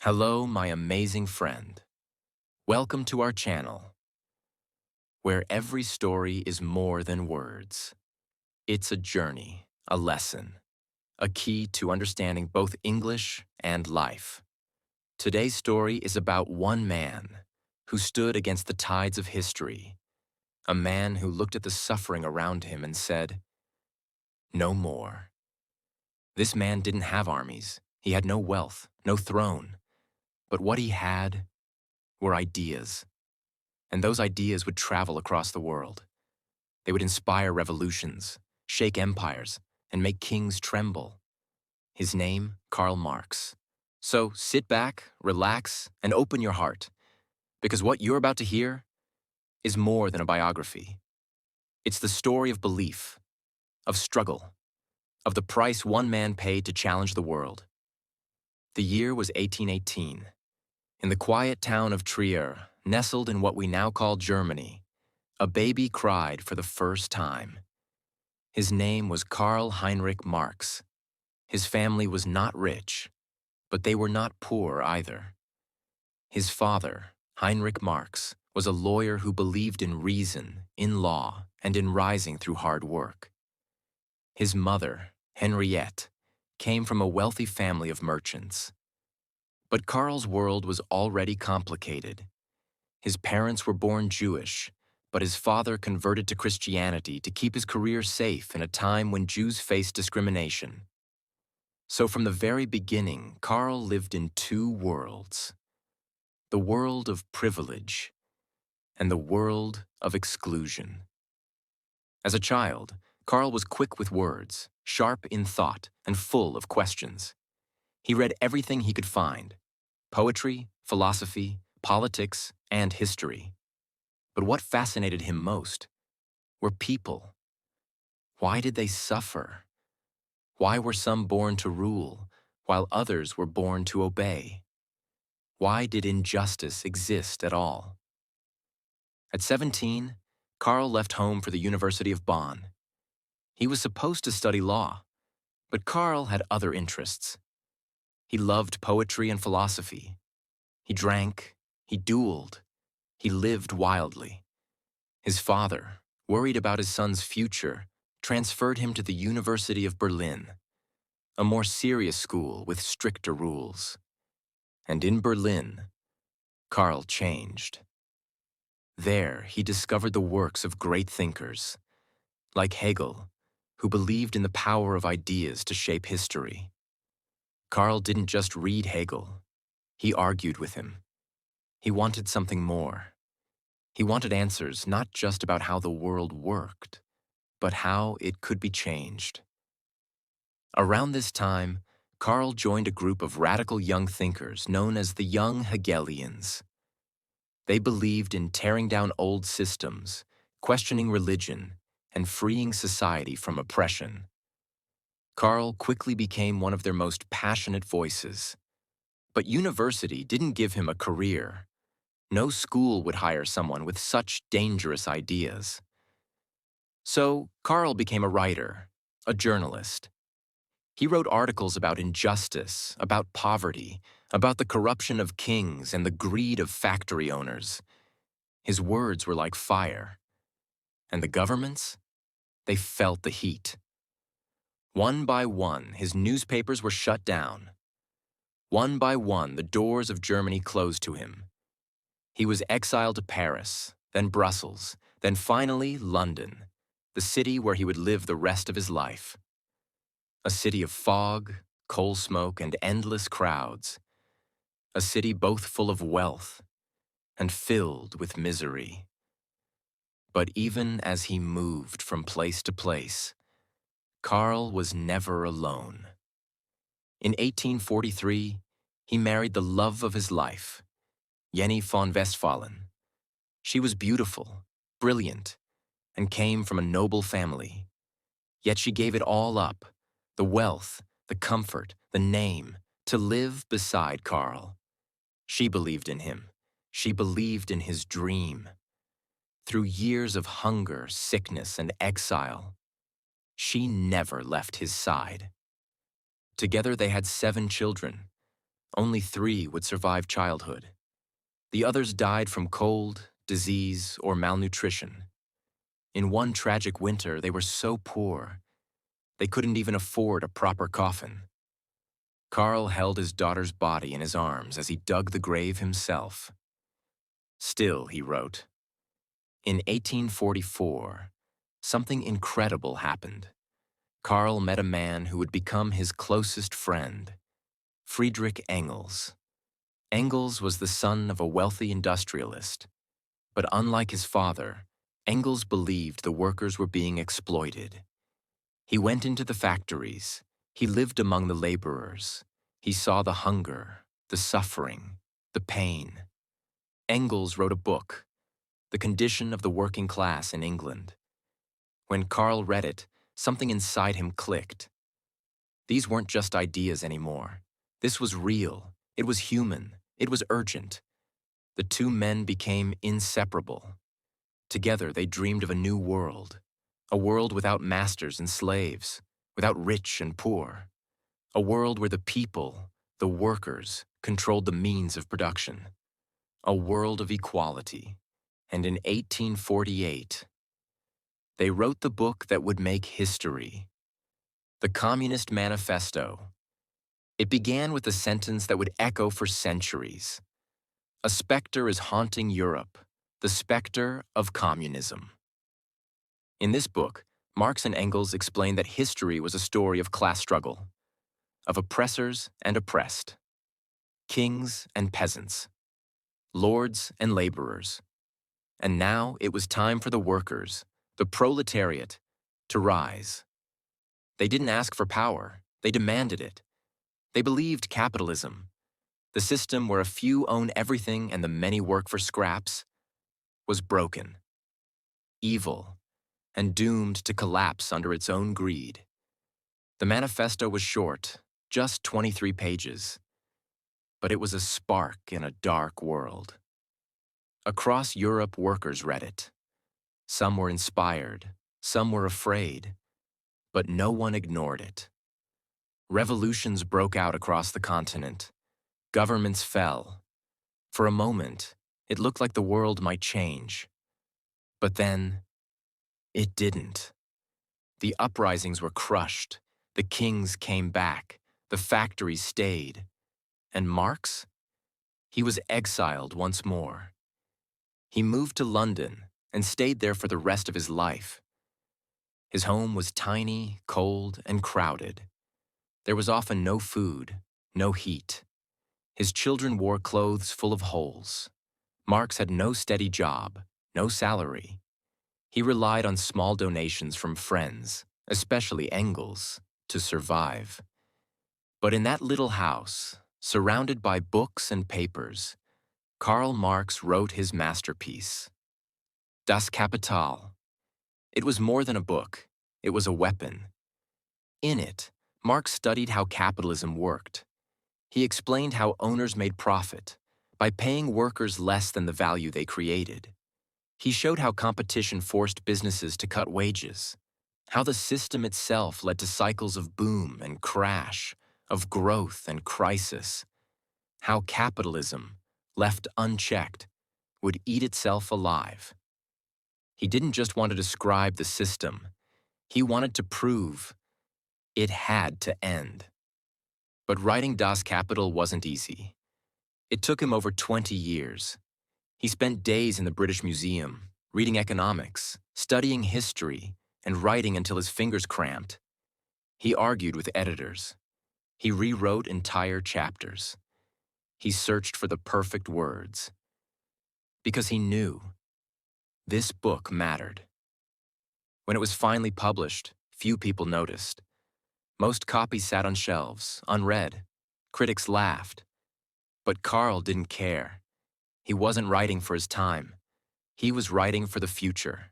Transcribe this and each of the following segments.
Hello, my amazing friend. Welcome to our channel, where every story is more than words. It's a journey, a lesson, a key to understanding both English and life. Today's story is about one man who stood against the tides of history, a man who looked at the suffering around him and said, "No more." This man didn't have armies. He had no wealth, no throne. But what he had were ideas. And those ideas would travel across the world. They would inspire revolutions, shake empires, and make kings tremble. His name, Karl Marx. So sit back, relax, and open your heart, because what you're about to hear is more than a biography. It's the story of belief, of struggle, of the price one man paid to challenge the world. The year was 1818. In the quiet town of Trier, nestled in what we now call Germany, a baby cried for the first time. His name was Karl Heinrich Marx. His family was not rich, but they were not poor either. His father, Heinrich Marx, was a lawyer who believed in reason, in law, and in rising through hard work. His mother, Henriette, came from a wealthy family of merchants. But Karl's world was already complicated. His parents were born Jewish, but his father converted to Christianity to keep his career safe in a time when Jews faced discrimination. So from the very beginning, Karl lived in two worlds: the world of privilege and the world of exclusion. As a child, Karl was quick with words, sharp in thought, and full of questions. He read everything he could find: poetry, philosophy, politics, and history. But what fascinated him most were people. Why did they suffer? Why were some born to rule, while others were born to obey? Why did injustice exist at all? At 17, Karl left home for the University of Bonn. He was supposed to study law, but Karl had other interests. He loved poetry and philosophy. He drank, he dueled, he lived wildly. His father, worried about his son's future, transferred him to the University of Berlin, a more serious school with stricter rules. And in Berlin, Karl changed. There, he discovered the works of great thinkers, like Hegel, who believed in the power of ideas to shape history. Karl didn't just read Hegel. He argued with him. He wanted something more. He wanted answers not just about how the world worked, but how it could be changed. Around this time, Karl joined a group of radical young thinkers known as the Young Hegelians. They believed in tearing down old systems, questioning religion, and freeing society from oppression. Karl quickly became one of their most passionate voices. But university didn't give him a career. No school would hire someone with such dangerous ideas. So Karl became a writer, a journalist. He wrote articles about injustice, about poverty, about the corruption of kings and the greed of factory owners. His words were like fire. And the governments? They felt the heat. One by one, his newspapers were shut down. One by one, the doors of Germany closed to him. He was exiled to Paris, then Brussels, then finally London, the city where he would live the rest of his life. A city of fog, coal smoke, and endless crowds. A city both full of wealth and filled with misery. But even as he moved from place to place, Karl was never alone. In 1843, he married the love of his life, Jenny von Westphalen. She was beautiful, brilliant, and came from a noble family. Yet she gave it all up: the wealth, the comfort, the name, to live beside Karl. She believed in him. She believed in his dream. Through years of hunger, sickness, and exile, she never left his side. Together they had 7 children, Only 3 would survive childhood. The others died from cold, disease, or malnutrition. In one tragic winter, they were so poor, they couldn't even afford a proper coffin. Karl held his daughter's body in his arms as he dug the grave himself. Still, he wrote, in 1844, something incredible happened. Karl met a man who would become his closest friend, Friedrich Engels. Engels was the son of a wealthy industrialist, but unlike his father, Engels believed the workers were being exploited. He went into the factories. He lived among the laborers. He saw the hunger, the suffering, the pain. Engels wrote a book, The Condition of the Working Class in England. When Karl read it, something inside him clicked. These weren't just ideas anymore. This was real. It was human. It was urgent. The 2 men became inseparable. Together, they dreamed of a new world, a world without masters and slaves, without rich and poor, a world where the people, the workers, controlled the means of production, a world of equality. And in 1848, they wrote the book that would make history, the Communist Manifesto. It began with a sentence that would echo for centuries. A specter is haunting Europe, the specter of communism. In this book, Marx and Engels explained that history was a story of class struggle, of oppressors and oppressed, kings and peasants, lords and laborers. And now it was time for the workers, the proletariat, to rise. They didn't ask for power, they demanded it. They believed capitalism, the system where a few own everything and the many work for scraps, was broken, evil, and doomed to collapse under its own greed. The manifesto was short, just 23 pages, but it was a spark in a dark world. Across Europe, workers read it. Some were inspired, some were afraid, but no one ignored it. Revolutions broke out across the continent. Governments fell. For a moment, it looked like the world might change. But then, it didn't. The uprisings were crushed. The kings came back. The factories stayed. And Marx? He was exiled once more. He moved to London and stayed there for the rest of his life. His home was tiny, cold, and crowded. There was often no food, no heat. His children wore clothes full of holes. Marx had no steady job, no salary. He relied on small donations from friends, especially Engels, to survive. But in that little house, surrounded by books and papers, Karl Marx wrote his masterpiece, Das Kapital. It was more than a book. It was a weapon. In it, Marx studied how capitalism worked. He explained how owners made profit by paying workers less than the value they created. He showed how competition forced businesses to cut wages, how the system itself led to cycles of boom and crash, of growth and crisis, how capitalism, left unchecked, would eat itself alive. He didn't just want to describe the system. He wanted to prove it had to end. But writing Das Kapital wasn't easy. It took him over 20 years. He spent days in the British Museum, reading economics, studying history, and writing until his fingers cramped. He argued with editors. He rewrote entire chapters. He searched for the perfect words. Because he knew this book mattered. When it was finally published, few people noticed. Most copies sat on shelves, unread. Critics laughed. But Karl didn't care. He wasn't writing for his time. He was writing for the future.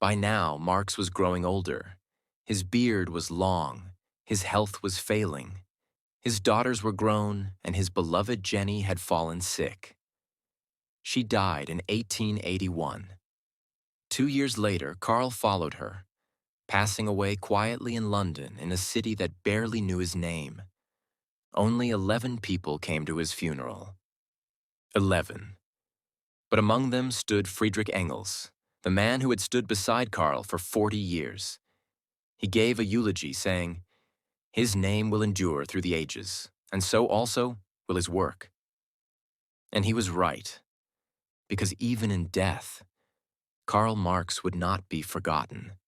By now, Marx was growing older. His beard was long. His health was failing. His daughters were grown, and his beloved Jenny had fallen sick. She died in 1881. 2 years later, Karl followed her, passing away quietly in London in a city that barely knew his name. only 11 people came to his funeral. 11. But among them stood Friedrich Engels, the man who had stood beside Karl for 40 years. He gave a eulogy saying, "His name will endure through the ages, and so also will his work." And he was right, because even in death, Karl Marx would not be forgotten.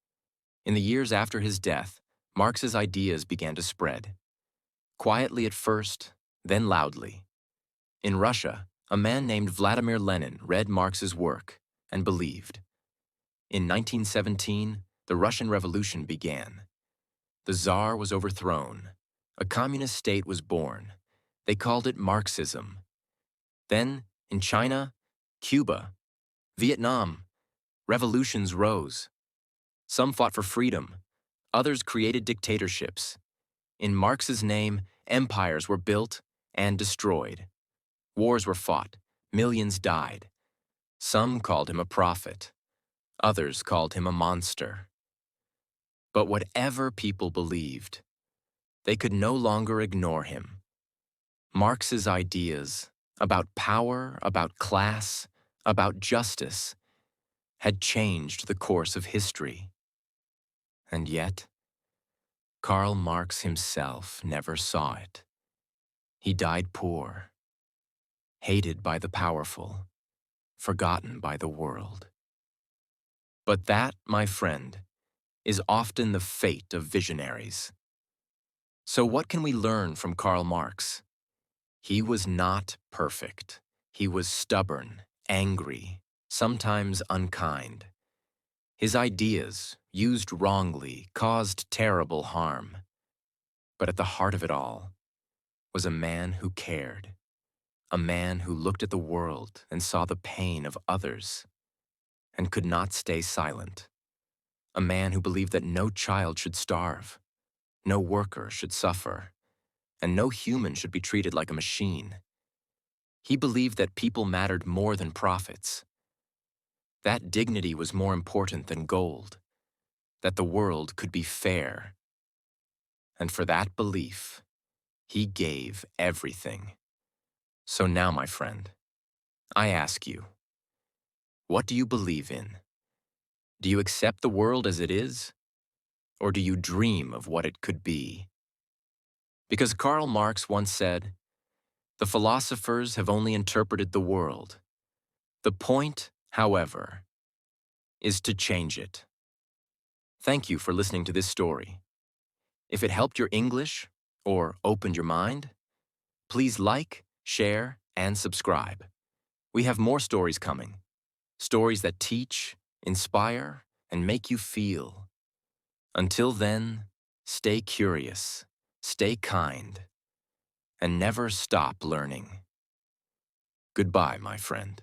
In the years after his death, Marx's ideas began to spread. Quietly at first, then loudly. In Russia, a man named Vladimir Lenin read Marx's work and believed. In 1917, the Russian Revolution began. The Tsar was overthrown. A communist state was born. They called it Marxism. Then, in China, Cuba, Vietnam, revolutions rose. Some fought for freedom. Others created dictatorships. In Marx's name, empires were built and destroyed. Wars were fought. Millions died. Some called him a prophet. Others called him a monster. But whatever people believed, they could no longer ignore him. Marx's ideas about power, about class, about justice had changed the course of history. And yet, Karl Marx himself never saw it. He died poor, hated by the powerful, forgotten by the world. But that, my friend, is often the fate of visionaries. So what can we learn from Karl Marx? He was not perfect. He was stubborn, angry, sometimes unkind. His ideas, used wrongly, caused terrible harm. But at the heart of it all was a man who cared, a man who looked at the world and saw the pain of others and could not stay silent, a man who believed that no child should starve, no worker should suffer, and no human should be treated like a machine. He believed that people mattered more than profits, that dignity was more important than gold, that the world could be fair. And for that belief, he gave everything. So now, my friend, I ask you, what do you believe in? Do you accept the world as it is? Or do you dream of what it could be? Because Karl Marx once said, "The philosophers have only interpreted the world. The point, however, is to change it." Thank you for listening to this story. If it helped your English or opened your mind, please like, share, and subscribe. We have more stories coming. Stories that teach, inspire, and make you feel. Until then, stay curious, stay kind, and never stop learning. Goodbye, my friend.